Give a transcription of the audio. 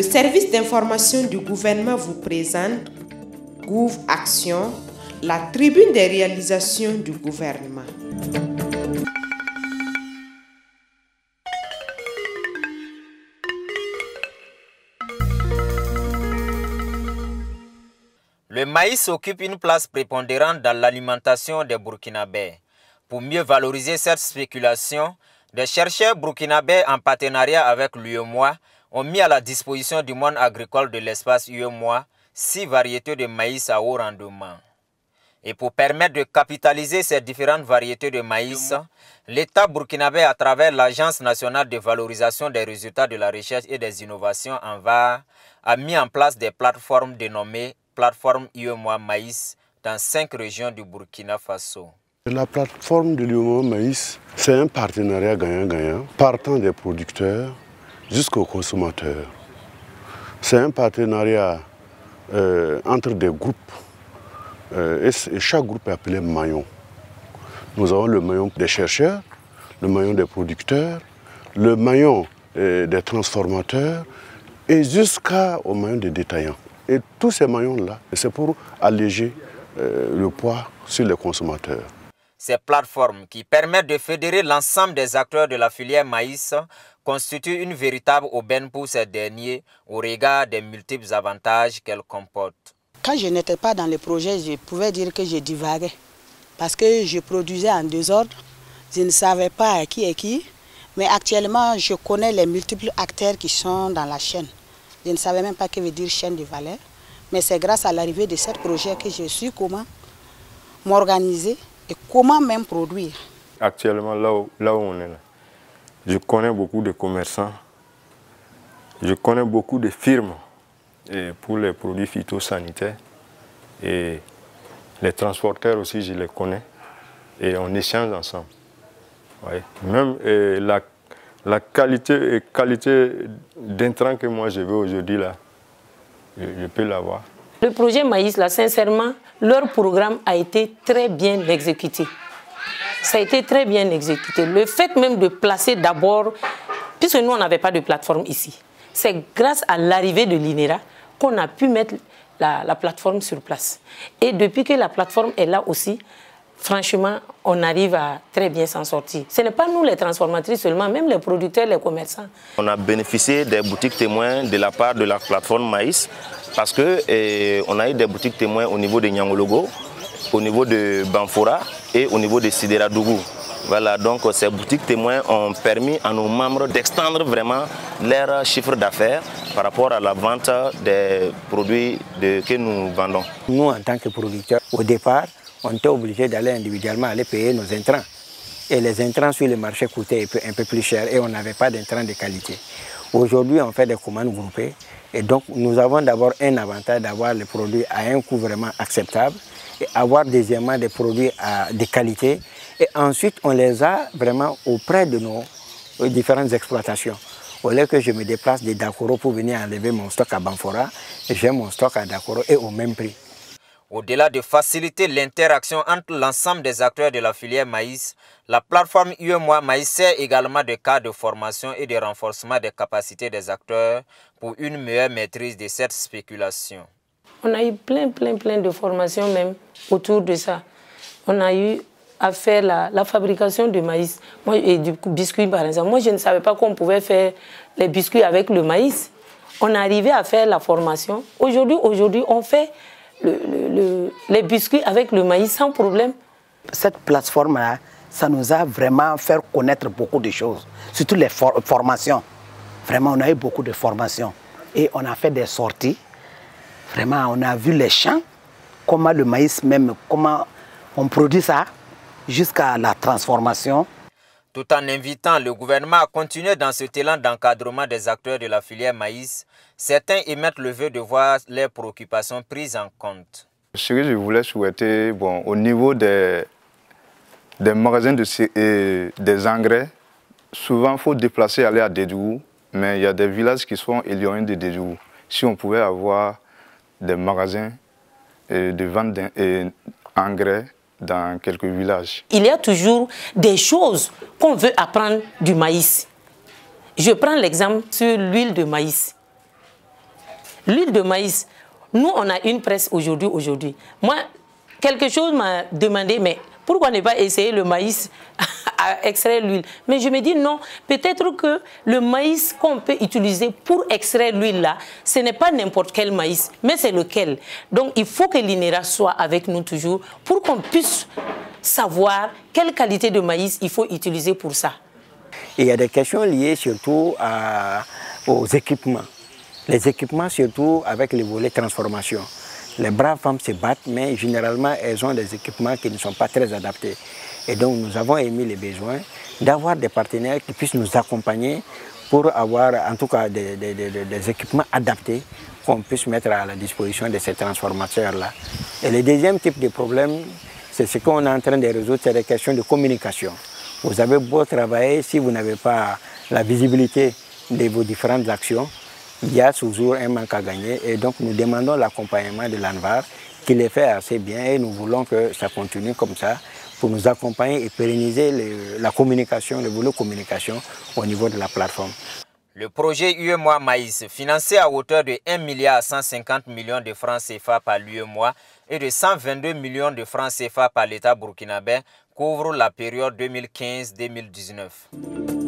Le service d'information du gouvernement vous présente Gouv Action, la tribune des réalisations du gouvernement. Le maïs occupe une place prépondérante dans l'alimentation des Burkinabés. Pour mieux valoriser cette spéculation, des chercheurs burkinabés en partenariat avec l'UEMOA ont mis à la disposition du monde agricole de l'espace UEMOA 6 variétés de maïs à haut rendement. Et pour permettre de capitaliser ces différentes variétés de maïs, l'État burkinabé, à travers l'Agence nationale de valorisation des résultats de la recherche et des innovations (ANVAR), a mis en place des plateformes dénommées plateforme UEMOA Maïs dans 5 régions du Burkina Faso. La plateforme de l'UEMOA Maïs, c'est un partenariat gagnant-gagnant, partant des producteurs jusqu'aux consommateurs. C'est un partenariat entre des groupes et chaque groupe est appelé maillon. Nous avons le maillon des chercheurs, le maillon des producteurs, le maillon des transformateurs et jusqu'au maillon des détaillants. Et tous ces maillons-là, c'est pour alléger le poids sur les consommateurs. Ces plateformes qui permettent de fédérer l'ensemble des acteurs de la filière maïs constituent une véritable aubaine pour ces derniers au regard des multiples avantages qu'elles comportent. Quand je n'étais pas dans le projet, je pouvais dire que je divaguais parce que je produisais en désordre. Je ne savais pas qui est qui, mais actuellement, je connais les multiples acteurs qui sont dans la chaîne. Je ne savais même pas ce que veut dire chaîne de valeur, mais c'est grâce à l'arrivée de ce projet que je suis comment m'organiser et comment même produire. Actuellement, là où on est là, je connais beaucoup de commerçants, je connais beaucoup de firmes pour les produits phytosanitaires et les transporteurs aussi, je les connais et on échange ensemble. Ouais. Même la qualité d'intrants que moi je veux aujourd'hui, là, je peux l'avoir. Le projet Maïs, là, sincèrement, leur programme a été très bien exécuté. Ça a été très bien exécuté. Le fait même de placer d'abord, puisque nous, on n'avait pas de plateforme ici, c'est grâce à l'arrivée de l'INERA qu'on a pu mettre la plateforme sur place. Et depuis que la plateforme est là aussi, franchement, on arrive à très bien s'en sortir. Ce n'est pas nous les transformatrices seulement, même les producteurs, les commerçants. On a bénéficié des boutiques témoins de la part de la plateforme Maïs parce qu'on a eu des boutiques témoins au niveau de Nyangologo, au niveau de Banfora et au niveau de Sideradougou. Voilà, donc ces boutiques témoins ont permis à nos membres d'extendre vraiment leur chiffre d'affaires par rapport à la vente des produits que nous vendons. Nous, en tant que producteurs, au départ, on était obligé d'aller individuellement aller payer nos intrants. Et les intrants sur le marché coûtaient un peu plus cher et on n'avait pas d'intrants de qualité. Aujourd'hui, on fait des commandes groupées et donc nous avons d'abord un avantage d'avoir les produits à un coût vraiment acceptable et avoir deuxièmement des produits de qualité. Et ensuite, on les a vraiment auprès de nos différentes exploitations. Au lieu que je me déplace de Dakoro pour venir enlever mon stock à Banfora, j'ai mon stock à Dakoro et au même prix. Au-delà de faciliter l'interaction entre l'ensemble des acteurs de la filière maïs, la plateforme UEMOA Maïs sert également de cadre de formation et de renforcement des capacités des acteurs pour une meilleure maîtrise de cette spéculation. On a eu plein de formations même autour de ça. On a eu à faire la fabrication de maïs et du biscuit par exemple. Moi, je ne savais pas qu'on pouvait faire les biscuits avec le maïs. On est arrivé à faire la formation. Aujourd'hui, on fait les biscuits avec le maïs sans problème. Cette plateforme-là, ça nous a vraiment fait connaître beaucoup de choses, surtout les formations. Vraiment, on a eu beaucoup de formations et on a fait des sorties. Vraiment, on a vu les champs, comment le maïs même, comment on produit ça jusqu'à la transformation. Tout en invitant le gouvernement à continuer dans ce élan d'encadrement des acteurs de la filière maïs, certains émettent le vœu de voir leurs préoccupations prises en compte. Ce que je voulais souhaiter, au niveau des magasins des engrais, souvent il faut déplacer, aller à Dédougou, mais il y a des villages qui sont éloignés de Dédougou. Si on pouvait avoir des magasins de vente d'engrais dans quelques villages. Il y a toujours des choses qu'on veut apprendre du maïs. Je prends l'exemple sur l'huile de maïs. L'huile de maïs, nous, on a une presse aujourd'hui. Moi, quelque chose m'a demandé, mais pourquoi ne pas essayer le maïs à extraire l'huile? Mais je me dis non, peut-être que le maïs qu'on peut utiliser pour extraire l'huile là, ce n'est pas n'importe quel maïs, mais c'est lequel. Donc il faut que l'INERA soit avec nous toujours pour qu'on puisse savoir quelle qualité de maïs il faut utiliser pour ça. Et il y a des questions liées surtout aux équipements. Les équipements surtout avec les volets transformation. Les braves femmes se battent, mais généralement, elles ont des équipements qui ne sont pas très adaptés. Et donc, nous avons émis les besoins d'avoir des partenaires qui puissent nous accompagner pour avoir, en tout cas, des équipements adaptés qu'on puisse mettre à la disposition de ces transformateurs-là. Et le deuxième type de problème, c'est ce qu'on est en train de résoudre, c'est des questions de communication. Vous avez beau travailler, si vous n'avez pas la visibilité de vos différentes actions, il y a toujours un manque à gagner et donc nous demandons l'accompagnement de l'ANVAR qui le fait assez bien et nous voulons que ça continue comme ça pour nous accompagner et pérenniser la communication, le volet communication au niveau de la plateforme. Le projet UEMOA Maïs, financé à hauteur de 1,150 milliard de francs CFA par l'UEMOA et de 122 millions de francs CFA par l'État burkinabé, couvre la période 2015-2019.